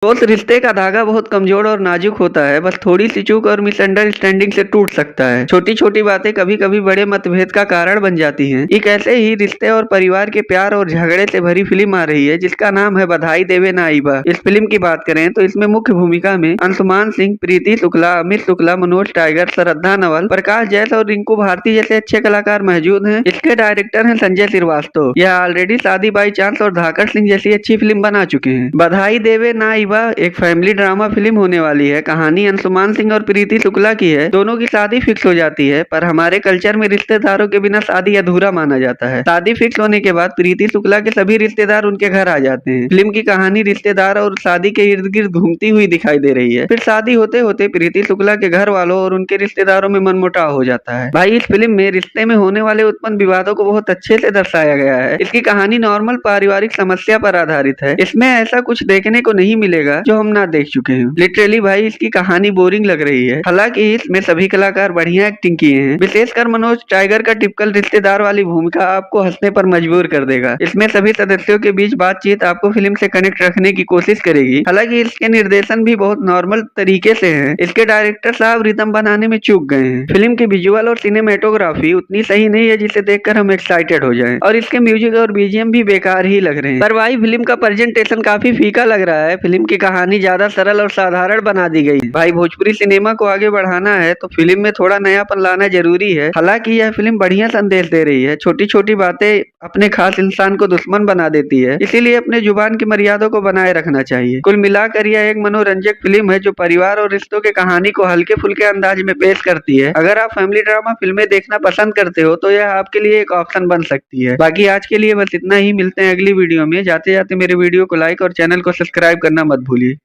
दोस्त रिश्ते का धागा बहुत कमजोर और नाजुक होता है। बस थोड़ी सी चूक और मिसअंडरस्टैंडिंग से टूट सकता है। छोटी छोटी बातें कभी कभी बड़े मतभेद का कारण बन जाती हैं। एक ऐसे ही रिश्ते और परिवार के प्यार और झगड़े से भरी फिल्म आ रही है जिसका नाम है बधाई देवे ना आईबा। इस फिल्म की बात करें तो इसमें मुख्य भूमिका में अंशुमान सिंह, प्रीति शुक्ला, अमित शुक्ला, मनोज टाइगर, श्रद्धा नवल, प्रकाश जैस और रिंकू भारती जैसे अच्छे कलाकार मौजूद हैं। इसके डायरेक्टर हैं संजय श्रीवास्तव। यह ऑलरेडी शादी बाई चांस और धाकड़ सिंह जैसी अच्छी फिल्म बना चुके हैं। बधाई देवे ना वह एक फैमिली ड्रामा फिल्म होने वाली है। कहानी अंशुमान सिंह और प्रीति शुक्ला की है। दोनों की शादी फिक्स हो जाती है, पर हमारे कल्चर में रिश्तेदारों के बिना शादी अधूरा माना जाता है। शादी फिक्स होने के बाद प्रीति शुक्ला के सभी रिश्तेदार उनके घर आ जाते हैं। फिल्म की कहानी रिश्तेदार और शादी के इर्द गिर्द घूमती हुई दिखाई दे रही है। फिर शादी होते होते प्रीति शुक्ला के घर वालों और उनके रिश्तेदारों में मनमुटाव हो जाता है। भाई, इस फिल्म में रिश्ते में होने वाले उत्पन्न विवादों को बहुत अच्छे से दर्शाया गया है। इसकी कहानी नॉर्मल पारिवारिक समस्या पर आधारित है। इसमें ऐसा कुछ देखने को नहीं मिलेगा जो हम ना देख चुके हैं। लिटरली भाई, इसकी कहानी बोरिंग लग रही है। हालांकि इसमें सभी कलाकार बढ़िया एक्टिंग किए हैं। विशेषकर मनोज टाइगर का टिपिकल रिश्तेदार वाली भूमिका आपको हंसने पर मजबूर कर देगा। इसमें सभी सदस्यों के बीच बातचीत आपको फिल्म से कनेक्ट रखने की कोशिश करेगी। हालांकि इसके निर्देशन भी बहुत नॉर्मल तरीके से है। इसके डायरेक्टर साहब रिदम बनाने में चूक गए हैं। फिल्म की विजुअल और सिनेमेटोग्राफी उतनी सही नहीं है जिसे देखकर हम एक्साइटेड हो जाएं, और इसके म्यूजिक और बीजीएम भी बेकार ही लग रहे हैं। पर भाई, फिल्म का प्रेजेंटेशन काफी फीका लग रहा है। फिल्म की कहानी ज्यादा सरल और साधारण बना दी गई है। भाई, भोजपुरी सिनेमा को आगे बढ़ाना है तो फिल्म में थोड़ा नयापन लाना जरूरी है। हालांकि यह फिल्म बढ़िया संदेश दे रही है। छोटी छोटी बातें अपने खास इंसान को दुश्मन बना देती है, इसीलिए अपने जुबान की मर्यादा को बनाए रखना चाहिए। कुल मिलाकर यह एक मनोरंजक फिल्म है जो परिवार और रिश्तों के कहानी को हल्के फुल्के अंदाज में पेश करती है। अगर आप फैमिली ड्रामा फिल्में देखना पसंद करते हो तो यह आपके लिए एक ऑप्शन बन सकती है। बाकी आज के लिए बस इतना ही। मिलते हैं अगली वीडियो में। जाते जाते मेरे वीडियो को लाइक और चैनल को सब्सक्राइब करना मत भूलिए।